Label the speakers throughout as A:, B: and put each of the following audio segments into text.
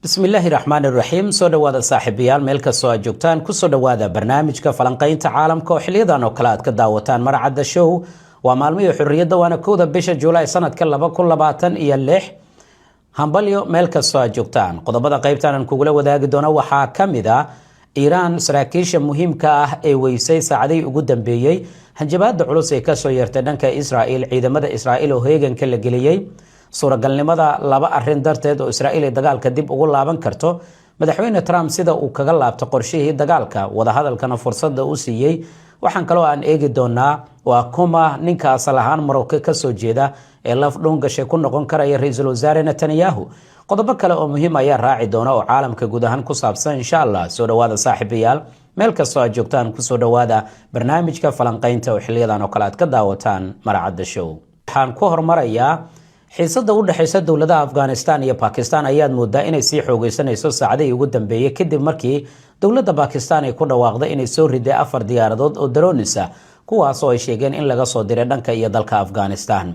A: bismillaahi raxmaani raxiim soo dhawaada saaxiibayaal meel kastoo aad joogtaan kusoo dhawaada barnaamijka falanqaynta caalamka oo xiliyadan oo kale aad ka daawataan marcadda show waa maalmihii xurriyadda waana 1 bisha Juulaay sanadka 2026 hambalyo meel kastoo aad joogtaan qodobada qaybtan aan kugula wadaagi doona waxaa kamid ah Iran saraakiisha muhiimka ah ee weysay saacadii ugu dambeeyay hanjabaadda culus ee ka soo yeertay dhanka Israa'iil ciidamada Israa'iil oo heeganka la geliyay suuragalnimada laba arrin darteed oo Israa'iil dagaalka dib ugu laaban karto madaxweyne Trump sida uu kaga laabto qorshihii dagaalka wada hadalkana fursada u siiyay waxaan kaloo aan eegi doonaa waa kuma ninka asal ahaan Marocco ka soo jeeda ee laf dhun gashay ku noqon karaya ra'iisul wasaare Netanyahu qodobo kale oo muhiim ah ayaa raaci doona oo caalamka guud ahaan ku saabsan insha Allah soo dhawaada saaxiibayaal meel kastoo aad joogtaan ku soo dhawaada barnaamijka falanqaynta oo xiliyadan oo kale aad ka daawataan marcadda show waxaan ku hormarayaa xiisada u dhaxaysa dawladaha Afghanistan iyo Pakistan ayaa moodaa inay sii xoogeysanayso saacadii ugu dambeeyay kadib markii dawladda Pakistan ay ku dhawaaqday inay soo riday 4 diyaaradood oo drones ah kuwaas oo ay sheegeen in laga soo diray dhanka iyo dalka Afghanistan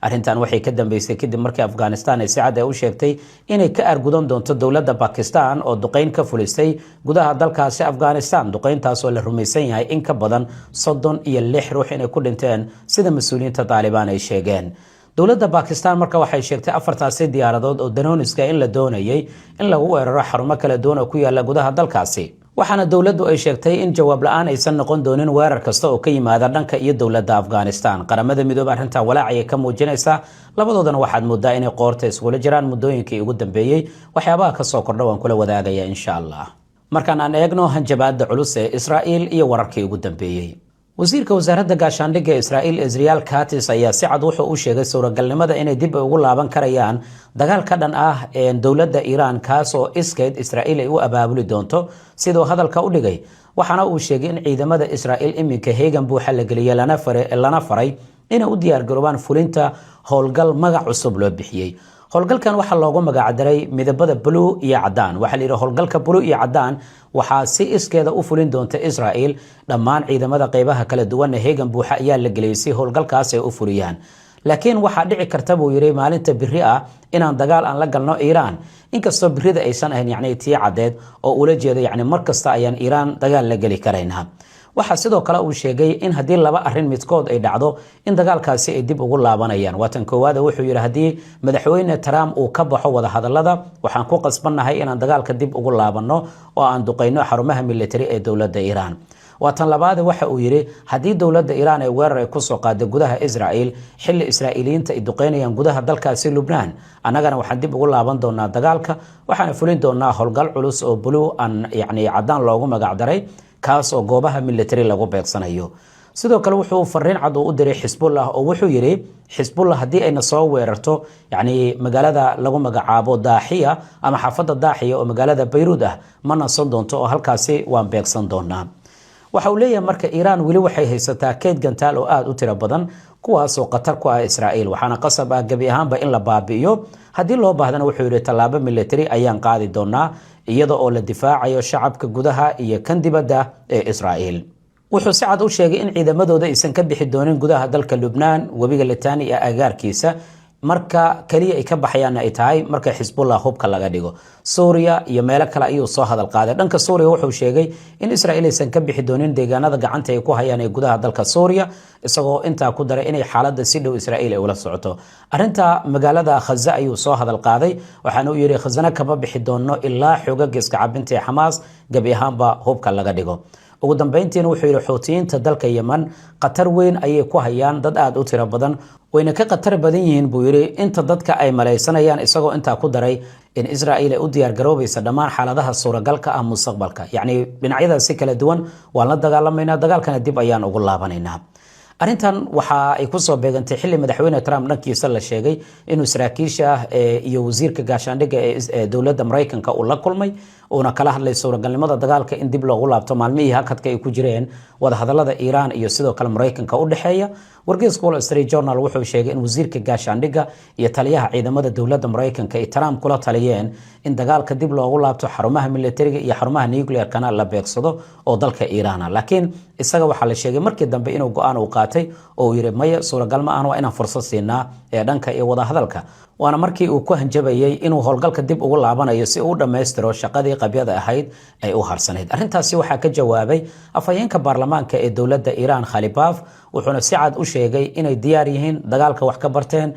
A: arrintan waxay ka dambeysay kadib markii Afghanistan ay saacad u sheegtay inay ka argudan doonto dawladda Pakistan oo duqeyn ka fulisay gudaha dalkaasi Afghanistan duqeyntaas oo la rumaysan yahay in ka badan 36 ruux inay ku dhinteen sida mas'uuliyiinta Taliban ay sheegeen dawladda Pakistan marka waxay sheegtay 4 diyaaradood oo droneska in la doonayay in lagu weeraro xarumo kala duwan oo ku yaala gudaha dalkaasi waxaana dawladdu ay sheegtay in jawaab la'aan aysan noqon doonin weerar kasta oo ka yimaada dhanka iyo dawladda Afghanistan qaramada midoobay arrinta walaac ay ka muujinaysa labadoodana waxaad moodaa inay qoorta isula jiraan muddooyinkii ugu dambeeyay waxyaabaha ka soo kordha waan kula wadaagaya insha Allah markaan aan eegno hanjabaadda culus ee Israa'iil iyo wararkii ugu dambeeyay wasiirka wasaaradda gaashaandhigga Israa'iil Israel Katz ayaa si cad wuxuu u sheegay suuragalnimada inay dib ugu laaban karayaan dagaal ka dhan ah ee dawladda Iran kaas oo iskeed Israa'iil ay u abaabuli doonto sidoo hadalka u dhigay waxaana uu sheegay in ciidamada Israa'iil iminka heegan buuxa la geliyay lana faray inay u diyaar garoobaan fulinta howlgal magac cusub loo bixiyay howlgalkan waxa loogu magac daray midabada blue iyo cadaan waxa la yiraahdaa howlgalka blue iyo cadaan waxa si iskeeda u fulin doonta Israa'iil dhammaan ciidamada qaybaha kala duwan ee heegan buuxa ayaa la geliyay si howlgalkaas ay u fuliyaan laakiin waxa dhici karta buu yiri maalinta biri ah inaan dagaal aan la galno Iran inkastoo birida aysan ahayn tii cadeed oo ula jeedo markasta ayaan Iran dagaal la gali karaynaa waxa sidoo kale uu sheegay in hadii laba arrin midkood ay dhacdo in dagaalkaasi ay dib ugu laabanayaan watan koowaad wuxuu yiri hadii madaxweyne Trump uu ka baxo wada hadallada waxaan ku qasbanahay inaan dagaalka dib ugu laabano oo aan duqeyno xarumaha military ee dawladda Iran watan labaad waxa uu yiri hadii dawladda Iran ay weerar ku soo qaado gudaha Israa'iil xilli Israa'iiliyiinta ay duqeynayaan gudaha dalkaasi Lebanon anagana waxaan dib ugu laaban doonaa dagaalka waxaan fulin doonaa howlgal culus oo blue aan cadaan loogu magac daray kaas oo goobaha military lagu beegsanayo sidoo kale wuxuu fariin cad u diray Hezbollah oo wuxuu yiri Hezbollah hadii ayna soo weerarto magaalada lagu magacaabo Daahiya ama xaafadda Daahiya oo magaalada Beirut ah ma nasan doonto oo halkaasi waan beegsan doonaa waxa uu leeyahay marka Iran wali waxay haysataa keed gantaal oo aad u tiro badan kuwaas oo qatar ku ah Israa'iil waxaana qasab ah gabi ahaanba in la baabi'iyo hadii loo baahdana wuxuu yiri talaabo military ayaan qaadi doonaa iyada oo la difaacayo shacabka gudaha iyo kan dibadda ee Israa'iil wuxuu si cad u sheegay in ciidamadooda aysan ka bixi doonin gudaha dalka Lebanon wabiga Litani ee agaarkiisa marka kaliya ay ka baxayaan ay tahay marka Hezbollah hubka laga dhigo Suuriya iyo meelo kale ayuu soo hadal qaaday dhanka Suuriya wuxuu sheegay in Israa'iil aysan ka bixi doonin deegaanada gacanta ay ku hayaan ee gudaha dalka Suuriya isagoo inta ku daray inay xaaladda si dhow Israa'iil ay ula socoto arinta magaalada Gaza ayuu soo hadal qaaday waxaana uu yiri Gazana kama bixi doono ilaa xoogagga iska cabinta Hamas gabi ahaanba hubka laga dhigo ugu dambeyntiina wuxuu yiri Xuutiyiinta dalka Yemen qatar weyn ayay ku hayaan dad aad u tiro badan wayna ka qatar badan yihiin buu yiri inta dadka ay maleysanayaan isagoo inta ku daray in Israa'iil ay u diyaar garoobayso dhammaan xaaladaha suuragalka ah mustaqbalka dhinacyadaas si kala duwan waan la dagaalamayna dagaalkana dib ayaan ugu laabanaynaa arrintan waxa ay ku soo beegantay xilli madaxweyne Trump dhankiisa la sheegay inuu saraakiisha iyo wasiirka gaashaandhigga ee dawladda Mareykanka uu la kulmay oo kala hadlay suuragalnimada dagaalka in dib loogu laabto maalmihii hakadka ay ku jireen wada hadallada Iran iyo sidoo kale Mareykanka u dhaxeeya wargeyska Wall Street Journal wuxuu sheegay in wasiirka gaashaandhigga iyo taliyaha ciidamada dawladda Mareykanka ay Trump kula taliyeen in dagaalka dib loogu laabto xarumaha militariga iyo xarumaha nuclear-kana la beegsado oo dalka Iran laakiin isaga waxa la sheegay markii dambe inuu go'aan u qaatay oo yiri maya suuragal ma aan waa inaan fursad siinaa ee dhanka iyo wada hadalka waana markii uu ku hanjabayay inuu howlgalka dib ugu laabanayo si uu dhammaystiro shaqadii qabyada ahayd ay u harsanayd. arrintaasi waxaa ka jawaabay afhayeenka baarlamaanka ee dowladda Iran Khalibaf, wuxuuna si cad u sheegay inay diyaar yihiin dagaalka wax ka barteen,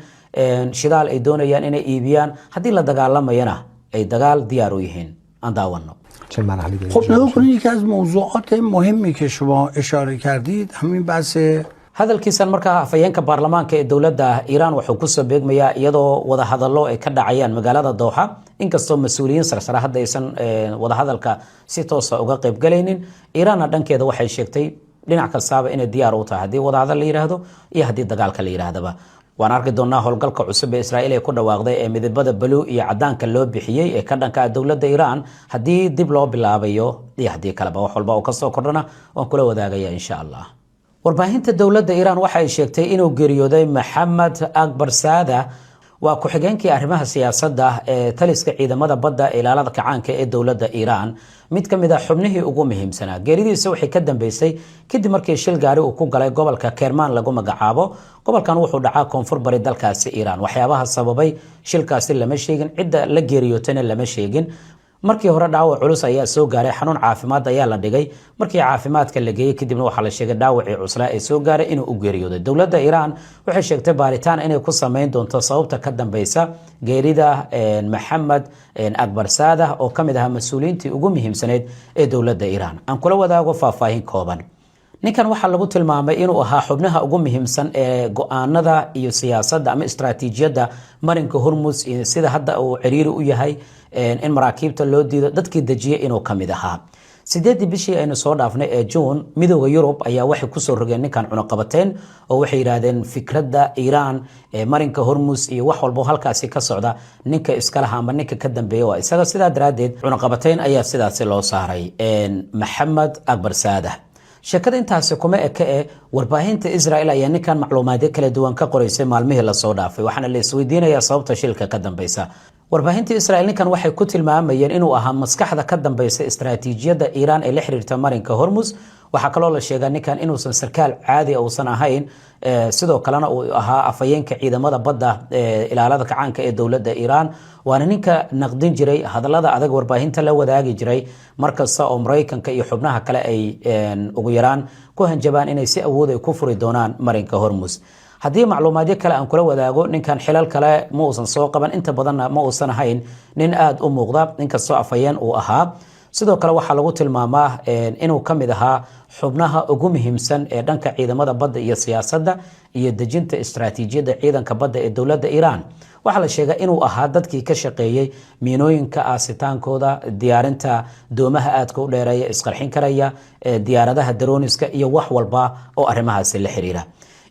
A: shidaal ay doonayaan inay iibiyaan, haddii la dagaalamayana ay dagaal diyaar u yihiin. aan daawano.
B: خب نگاه کنید یکی از موضوعات مهمی که شما اشاره کردید همین بحث
A: hadalkiisan markaa afhayeenka baarlamaanka ee dowladda Iran wuxuu ku soo beegmayaa iyadoo wada hadallo ay ka dhacayaan magaalada Doha, inkastoo mas'uuliyiin sarsare hadda aysan wada hadalka si toos ah uga qayb galaynin. Iran dhankeeda waxay sheegtay dhinac kastaaba inay diyaar u tahay haddii wada hadal la yiraahdo iyo haddii dagaalka la yiraahdaba. waan arki doonaa howlgalka cusub ee Israa'iil ee ku dhawaaqday ee midabada blue iyo cadaanka loo bixiyay ee ka dhanka dowladda Iran haddii dib loo bilaabayo iyo haddii kaleba wax walba oo ka soo kordhana waan kula wadaagaya insha Allah. warbaahinta dowladda Iran waxa ay sheegtay inuu geeriyooday Mohammed Akbar Saada, waa ku-xigeenkii arrimaha siyaasadda ee taliska ciidamada badda ilaalada kacaanka ee dowladda Iran, mid ka mid ah xubnihii ugu muhiimsanaa. geeridiisa waxay ka dambeysay kadib markii shil gaari uu ku galay gobolka Kerman lagu magacaabo. gobolkan wuxuu dhacaa koonfur bari dalkaasi Iran. waxyaabaha sababay shilkaasi lama sheegin, cidda la geeriyootayna lama sheegin. markii hore dhaawac culus ayaa soo gaaray, xanuun caafimaad ayaa la dhigay. markii caafimaadka la geeyay kadibna waxaa la sheegay dhaawacii cuslaa ee soo gaaray inuu u geeriyooday. dowladda Iran waxay sheegtay baaritaan inay ku sameyn doonto sababta ka dambeysa geerida Mohammed Akbar Saada oo kamid ahaa mas'uuliyiintii ugu muhiimsaneed ee dowladda Iran. aan kula wadaago faahfaahin kooban. ninkan waxaa lagu tilmaamay inuu ahaa xubnaha ugu muhiimsan ee go'aanada iyo siyaasadda ama istaraatiijiyadda marinka Hormuz, sida hadda uu ciriiri u yahay in maraakiibta loo diido dadkii dejiyay inuu kamid ahaa. 8 bishii aynu soo dhaafnay ee June, midowga Yurub ayaa waxay ku soo rogeen ninkan cunaqabateyn oo waxay yiraahdeen fikradda Iran ee marinka Hormuz iyo wax walba halkaasi ka socda ninka iska lahaa ama ninka ka dambeeya waa isaga. sidaa daraadeed cunaqabateyn ayaa sidaasi loo saaray Mohammed Akbar Saada. sheekada intaasi kuma eka ee warbaahinta Israa'iil ayaa ninkan macluumaadyo kala duwan ka qoraysay maalmihii la soo dhaafay, waxaana la isweydiinayaa sababta shilka ka dambeysa. warbaahinta Israa'iil ninkan waxay ku tilmaamayeen inuu ahaa maskaxda ka dambeysa istaraatiijiyadda Iran ee la xiriirta marinka Hormuz. waxaa kaloo la sheegaa ninkan inuusan sarkaal caadi uusan ahayn, sidoo kalena uu ahaa afhayeenka ciidamada badda ilaalada kacaanka ee dowladda Iran, waana ninka naqdin jiray hadallada adag warbaahinta la wadaagi jiray markasta oo Mareykanka iyo xubnaha kale ay ugu yaraan ku hanjabaan inay si awood ay ku furi doonaan marinka Hormuz. haddii macluumaadyo kale aan kula wadaago, ninkan xilal kale ma uusan soo qaban, inta badanna ma uusan ahayn nin aad u muuqda, inkastoo afhayeen uu ahaa. sidoo kale waxaa lagu tilmaamaa inuu ka mid ahaa xubnaha ugu muhiimsan ee dhanka ciidamada badda iyo siyaasadda iyo dejinta istaraatiijiyadda ciidanka badda ee dowladda Iran. waxaa la sheegaa inuu ahaa dadkii ka shaqeeyay miinooyinka aasitaankooda, diyaarinta doomaha aadka u dheereeya isqarxin karaya, diyaaradaha droniska iyo wax walba oo arrimahaasi la xiriira.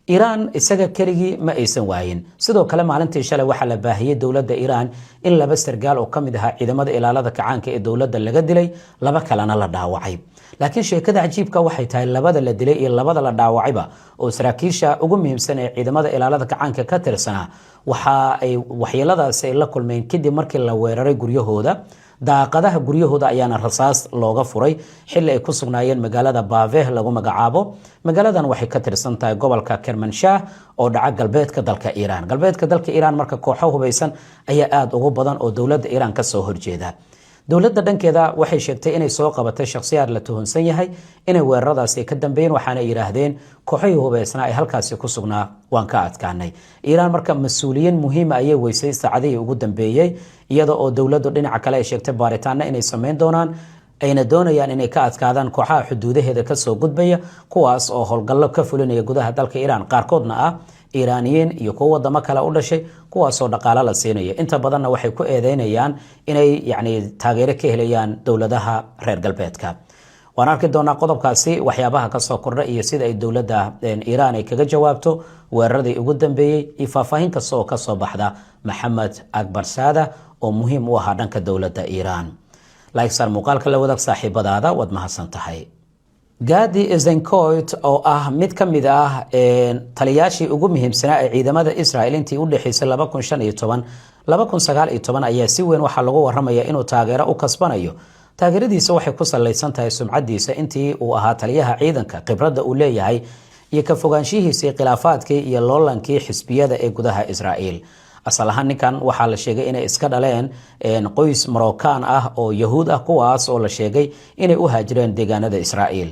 A: Iran isaga keligii ma aysan waayin. sidoo kale maalintii shalay waxaa la baahiyay dowladda Iran in laba sargaal oo kamid ahaa ciidamada ilaalada kacaanka ee dowladda laga dilay, laba kalena la dhaawacay. laakiin sheekada cajiibka waxay tahay labada la dilay iyo labada la dhaawacayba oo saraakiisha ugu muhiimsan ee ciidamada ilaalada kacaanka ka tirsanaa waxa ay waxyeeladaasi la kulmeen kadib markii la weeraray guryahooda. daaqadaha guryahooda ayaana rasaas looga furay xilli ay ku sugnaayeen magaalada Baveh lagu magacaabo. magaaladan waxay ka tirsan tahay gobolka Kermanshah oo dhaca galbeedka dalka Iran. galbeedka dalka Iran marka kooxo hubeysan ayaa aad ugu badan oo dowladda Iran ka soo horjeeda. dowladda dhankeeda waxay sheegtay inay soo qabatay shakhsiyaad la tuhunsan yahay inay weeraradaasi ka dambeeyeen, waxaana yiraahdeen kooxihii hubeysnaa ay halkaasi ku sugnaa waan ka adkaanay. Iran marka mas'uuliyiin muhiim ah ayay weysay saacadihii ugu dambeeyay, iyada oo dowladdu dhinaca kale ay sheegtay baaritaano inay sameyn doonaan, ayna doonayaan inay ka adkaadaan kooxaha xuduudaheeda ka soo gudbaya, kuwaas oo howlgallo ka fulinaya gudaha dalka Iran, qaarkoodna ah Iraniyiin iyo kuwa wadamo kale u dhashay, kuwaasoo dhaqaale la siinaya. inta badanna waxay ku eedeynayaan inay taageero ka helayaan dowladaha reer galbeedka. waan arki doonaa qodobkaasi waxyaabaha ka soo kordha iyo sida ay dowladda Iran ay kaga jawaabto weeraradii ugu dambeeyay iyo faahfaahin kasta oo ka soo baxda Mohammed Akbar Saada oo muhiim u ahaa dhanka dowladda Iran. like muuqaalka la wadaag saaxiibadaada, waad mahadsan tahay. Gadi Eisenkot oo ah mid ka mid ah taliyaashii ugu muhiimsanaa ee ciidamada Israa'iil intii u dhaxaysay 2015-2019 ayaa si weyn waxa lagu waramayaa inuu taageero u kasbanayo. taageeradiisa waxay ku saleysan tahay sumcadiisa intii uu ahaa taliyaha ciidanka, khibradda uu leeyahay iyo ka fogaanshihiisa khilaafaadkii iyo loolankii xisbiyada ee gudaha Israa'iil. asal ahaan ninkan waxaa la sheegay inay iska dhaleen qoys Moroccan ah oo Yahuud ah kuwaas oo la sheegay inay u haajireen deegaanada Israa'iil.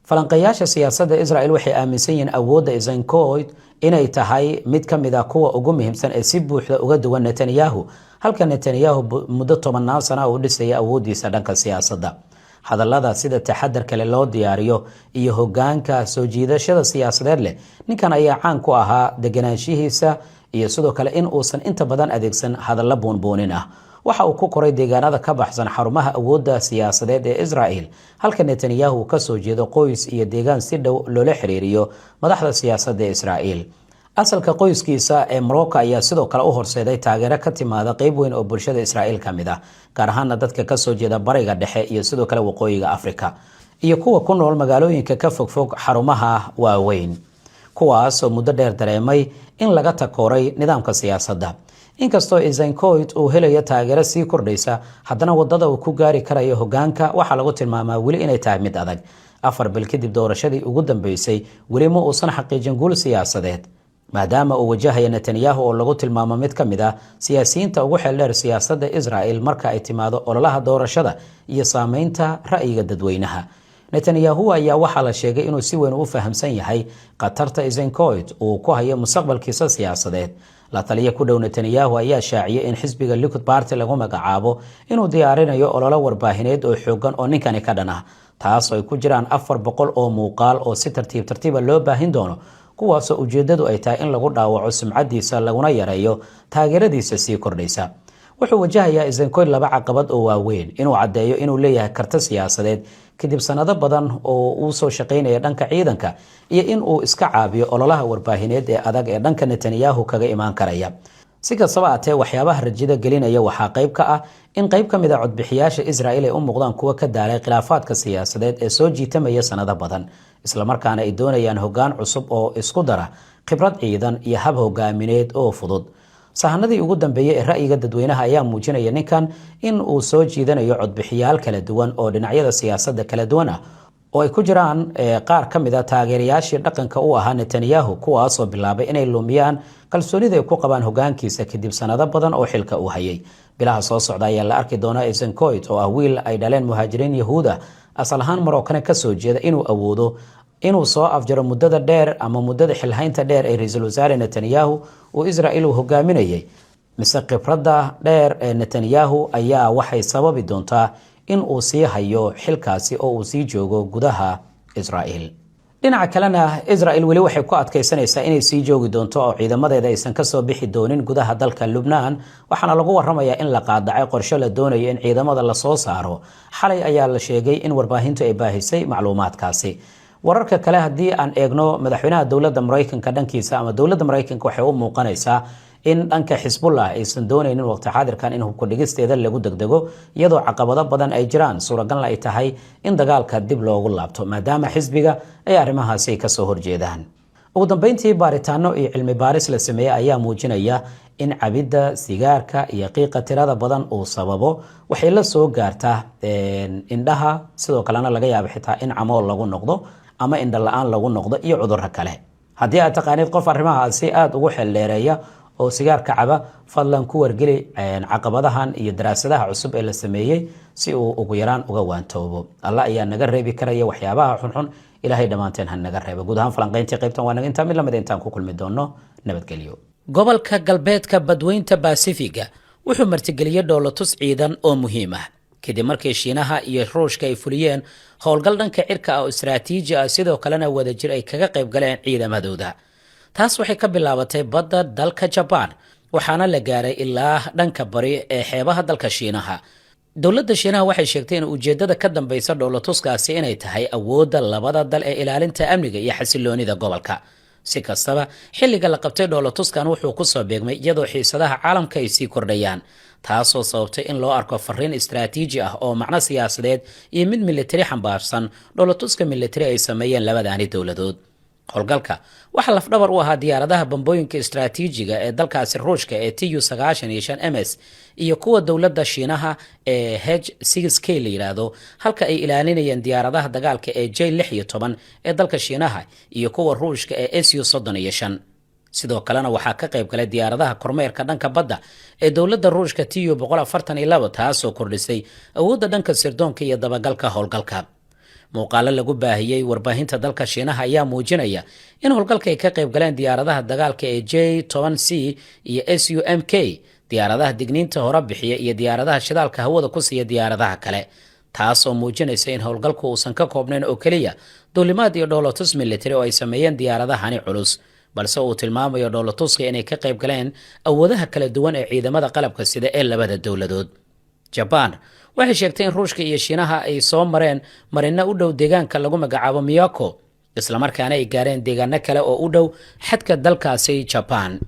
A: falanqeeyaasha siyaasadda Israa'iil waxay aaminsan yihiin awoodda Eisenkot inay tahay mid ka mid ah kuwa ugu muhiimsan ee si buuxda uga duwan Netanyahu, halka Netanyahu muddo 10 sano u dhisay awoodiisa dhanka siyaasadda. hadallada sida taxadar kale loo diyaariyo iyo hoggaanka soo jiidashada siyaasadeed leh, ninkan ayaa caan ku ahaa deganaanshihiisa iyo sidoo kale in uusan inta badan adeegsan hadallo buunbuunin ah. waxa uu ku koray deegaanada ka baxsan xarumaha awoodda siyaasadeed ee Israa'iil, halka Netanyahu ka soo jeedo qoys iyo deegaan si dhow loola xiriiriyo madaxda siyaasadda ee Israa'iil. asalka qoyskiisa ee Morocco ayaa sidoo kale u horseeday taageero ka timaada qayb weyn oo bulshada Israa'iil ka mid ah, gaar ahaan dadka ka soo jeeda bariga dhexe iyo sidoo kale waqooyiga Afrika iyo kuwa ku nool magaalooyinka ka fogfog xarumaha waaweyn, kuwaas oo muddo dheer dareemay in laga takooray nidaamka siyaasadda. inkastoo Eisenkot uu helayo taageero sii kordhaysa, haddana wadada uu ku gaari karayo hoggaanka waxaa lagu tilmaamaa weli inay tahay mid adag. 4 bil kadib doorashadii ugu dambeysay, weli ma uusan xaqiijin guul siyaasadeed, maadaama uu wajahayo Netanyahu oo lagu tilmaamo mid ka mid ah siyaasiyiinta ugu xeeldheer siyaasadda Israa'iil marka ay timaado ololaha doorashada iyo saameynta ra'yiga dadweynaha. Netanyahu ayaa waxaa la sheegay inuu si weyn u fahamsan yahay khatarta Eisenkot uu ku hayo mustaqbalkiisa siyaasadeed. la taliya ku dhow Netanyahu ayaa shaaciyay in xisbiga Likud Party lagu magacaabo inuu diyaarinayo ololo warbaahineed oo xoogan oo ninkani ka dhan ah, taas oo ay ku jiraan 400 oo muuqaal oo si tartiib loo baahin doono, kuwaas oo ujeedadu ay tahay in lagu dhaawaco sumcadiisa laguna yareeyo taageeradiisa sii kordhaysa. wuxuu wajahayaa Eisenkot 2 caqabad oo waaweyn: inuu caddeeyo inuu leeyahay karti siyaasadeed kadib sanado badan oo uu soo shaqaynaya dhanka ciidanka, iyo in uu iska caabiyo ololaha warbaahineed ee adag ee dhanka Netanyahu kaga imaan karaya. si kastaba ahaatee, waxyaabaha rajada gelinaya waxaa qayb ka ah in qayb ka mid ah codbixiyaasha Israa'iil ay u muuqdaan kuwa ka daalay khilaafaadka siyaasadeed ee soo jiitamaya sanado badan, isla markaana ay doonayaan hoggaan cusub oo isku dara khibrad ciidan iyo hab hogaamineed oo fudud. sahanadii ugu dambeeyay ee ra'yiga dadweynaha ayaa muujinaya ninkan in uu soo jiidanayo codbixiyaal kala duwan oo dhinacyada siyaasadda kala duwan ah, oo ay ku jiraan qaar ka mid ah taageerayaashii dhaqanka u ahaa Netanyahu, kuwaas oo bilaabay inay lumiyaan kalsoonida ay ku qabaan hoggaankiisa kadib sanado badan oo xilka uu hayay. bilaha soo socda ayaa la arki doonaa Eisenkot oo ah wiil ay dhaleen muhaajiriin Yahuud ah, asal ahaan Moroccan ka soo jeeda, inuu awoodo inuu soo afjaro muddada dheer ama muddada xilhaynta dheer ee ra'iisul wasaare Netanyahu uu Israa'iil hogaaminayay. mise khibradda dheer ee Netanyahu ayaa waxay sababi doontaa in uu sii hayo xilkaasi oo uu sii joogo gudaha Israa'iil. dhinaca kalena, Israa'iil weli waxay ku adkaysanaysaa inay sii joogi doonto oo ciidamadeeda aysan ka soo bixi doonin gudaha dalka Lubnaan, waxaana lagu warramayaa in la qaadacay qorshe la doonayo in ciidamada la soo saaro. xalay ayaa la sheegay in warbaahintu ay baahisay macluumaadkaasi. wararka kale haddii aan eegno, madaxweynaha dowladda Mareykanka dhankiisa ama dowladda Mareykanka waxay u muuqanaysaa in dhanka Xisbullah aysan doonaynin waqti xaadirkan in hubka dhigisteeda lagu degdego, iyadoo caqabado badan ay jiraan, suuragalna ay tahay in dagaalka dib loogu laabto maadaama xisbiga ay arrimahaasi ka soo horjeedaan. ugu dambeyntii, baaritaano iyo cilmi baaris la sameeyay ayaa muujinaya in cabidda sigaarka iyo qiiqa tirada badan uu sababo waxay la soo gaartaa indhaha, sidoo kalena laga yaabo xitaa in camool lagu noqdo ama indho la'aan lagu noqdo iyo cudurro kale. haddii aad taqaanid qof arrimahaasi aad ugu xeeldheereeya oo sigaarka caba, fadlan ku wargeli caqabadahan iyo daraasadaha cusub ee la sameeyey si uu ugu yaraan uga waantoobo. alla ayaa naga reebi karaya waxyaabaha xunxun, ilaahay dhammaanteen ha naga reebo. guud ahaan falanqayntii qaybtan waa naga intaa, mid lamid intaan ku kulmi doono. nabadgelyo. gobolka galbeedka badweynta Basifiga wuxuu martigeliyay dhoolatus ciidan oo muhiim ah kadib markii Shiinaha iyo Ruushka ay fuliyeen howlgal dhanka cirka ah oo istiraatiiji ah, sidoo kalena wadajir ay kaga qayb galeen ciidamadooda. taas waxay ka bilaabatay badda dalka Japan, waxaana la gaaray ilaa dhanka bari ee xeebaha dalka Shiinaha. dowladda Shiinaha waxay sheegtay in ujeedada ka dambaysa dhoolatuskaasi inay tahay awoodda labada dal ee ilaalinta amniga iyo xasiloonida gobolka. si kastaba, xilliga la qabtay dhoolatuskan wuxuu ku soo beegmay iyadoo xiisadaha caalamka ay sii kordhayaan, taasoo sababtay in loo arko fariin istiraatiiji ah oo macno siyaasadeed iyo mid militari xambaarsan dhoolatuska militari ay sameeyeen labadaani dowladood. howlgalka waxaa lafdhabar u ahaa diyaaradaha bambooyinka istiraatiijiga ee dalkaasi Ruushka ee Tu-95MS iyo kuwa dowladda Shiinaha ee H-6K la yiraahdo, halka ay ilaalinayeen diyaaradaha dagaalka ee J-16 ee dalka Shiinaha iyo kuwa Ruushka ee Su-35. sidoo kalena waxaa ka qayb galay diyaaradaha kormeerka dhanka badda ee dowladda ruushka Tu-142 taasoo kordhisay awoodda dhanka sirdoonka iyo dabagalka howlgalka. muuqaalo lagu baahiyey warbaahinta dalka Shiinaha ayaa muujinaya in howlgalka ay ka qayb galeen diyaaradaha dagaalka ee J-10C iyo Su-MK, diyaaradaha digniinta hore bixiya iyo diyaaradaha shidaalka hawada ku siiya diyaaradaha kale, taasoo muujinaysa in howlgalku uusan ka koobnayn oo keliya duulimaad iyo dhoolatus military oo ay sameeyeen diyaaradahani culus, balse uu tilmaamayo dhoolatuska inay ka qayb galeen awoodaha kala duwan ee ciidamada qalabka sida ee labada dowladood. Japan waxay sheegtay in Ruushka iyo Shiinaha ay soo mareen marina u dhow deegaanka lagu magacaabo Miyako, isla markaana ay gaareen deegaano kale oo u dhow xadka dalkaasi Japan,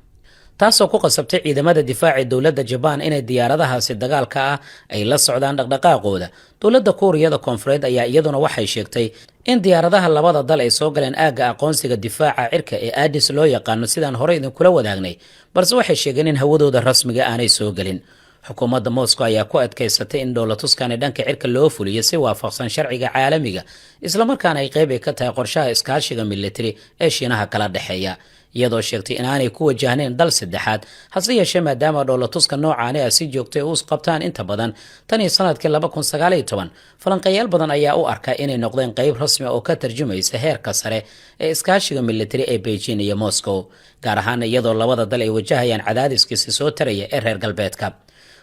A: taasoo ku qasabtay ciidamada difaaca dowladda Japan inay diyaaradahaasi dagaalka ah ay la socdaan dhaqdhaqaaqooda. Dowladda Kuuriyada Koonfureed ayaa iyaduna waxay sheegtay in diyaaradaha labada dal ay soo galeen aagga aqoonsiga difaaca cirka ee Addis loo yaqaano sidaan hore idinkula wadaagnay, balse waxay sheegeen in hawadooda rasmiga aanay soo gelin. xukuumadda Moscow ayaa ku adkaysatay in dhoolatuskani dhanka cirka loo fuliyo si waafaqsan sharciga caalamiga, isla markaana ay qayb ka tahay qorshaha iskaashiga military ee Shiinaha kala dhexeeya, iyadoo sheegtay inaanay ku wajahneen dal saddexaad. hase yeeshee maadaama dhoolatuska noocaani ah si joogtay u qabtaan inta badan tan iyo sanadkii 2019, falanqeeyaal badan ayaa u arkaa inay noqdeen qayb rasmi oo ka tarjumaysa heerka sare ee iskaashiga military ee Beijing iyo Moscow, gaar ahaan iyadoo labada dal ay wajahayaan cadaadiskiisa soo taraya ee reer galbeedka.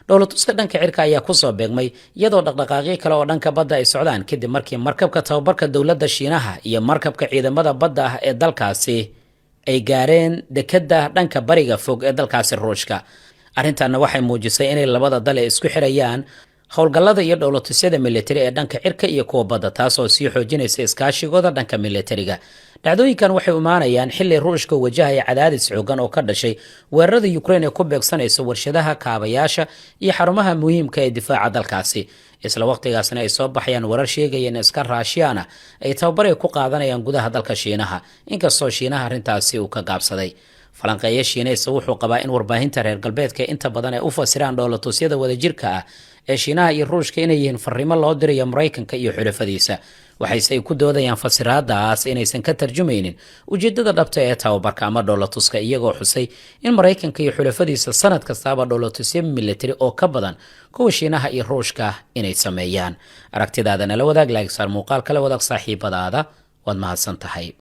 A: dhoolatuska dhanka cirka ayaa ku soo beegmay iyadoo dhaqdhaqaaqyo kale oo dhanka badda ay socdaan kadib markii markabka tababarka dowladda Shiinaha iyo markabka ciidamada badda ah ee dalkaasi ay gaareen dekedda dhanka bariga fog ee dalkaasi Ruushka. arrintanna waxay muujisay inay labada dal ay isku xirayaan howlgallada iyo dhoolatusyada military ee dhanka cirka iyo kuwa badda, taasoo sii xoojinaysa iskaashigooda dhanka militariga. dhacdooyinkan waxay imaanayaan xilli Ruushka wajahaya cadaadis xoogan oo ka dhashay weerarada Ukraine ee ku beegsanaysa warshadaha, kaabayaasha iyo xarumaha muhiimka ee difaaca dalkaasi. isla waqtigaasna ay soo baxayaan warar sheegaya in askar Raashiyaan ay tababar ku qaadanayaan gudaha dalka Shiinaha, inkastoo Shiinaha arrintaasi uu ka gaabsaday. falanqeeya Shiinaysa wuxuu qabaa in warbaahinta reer galbeedka inta badan ay u fasiraan dhoolatusyada wadajirka ah ee Shiinaha iyo Ruushka inay yihiin fariimo loo dirayo Mareykanka iyo xulafadiisa, waxayse ay ku doodayaan fasiraadaas inaysan ka tarjumaynin ujeedada dhabta ee tababarka ama dhoolatuska, iyagoo xusay in Mareykanka iyo xulafadiisa sanad kastaaba dhoolatusyo military oo ka badan kuwa Shiinaha iyo Ruushka inay sameeyaan. aragtidaada nala wadaag, like saar muuqaal kala wadaag saaxiibadaada, waad mahadsan tahay.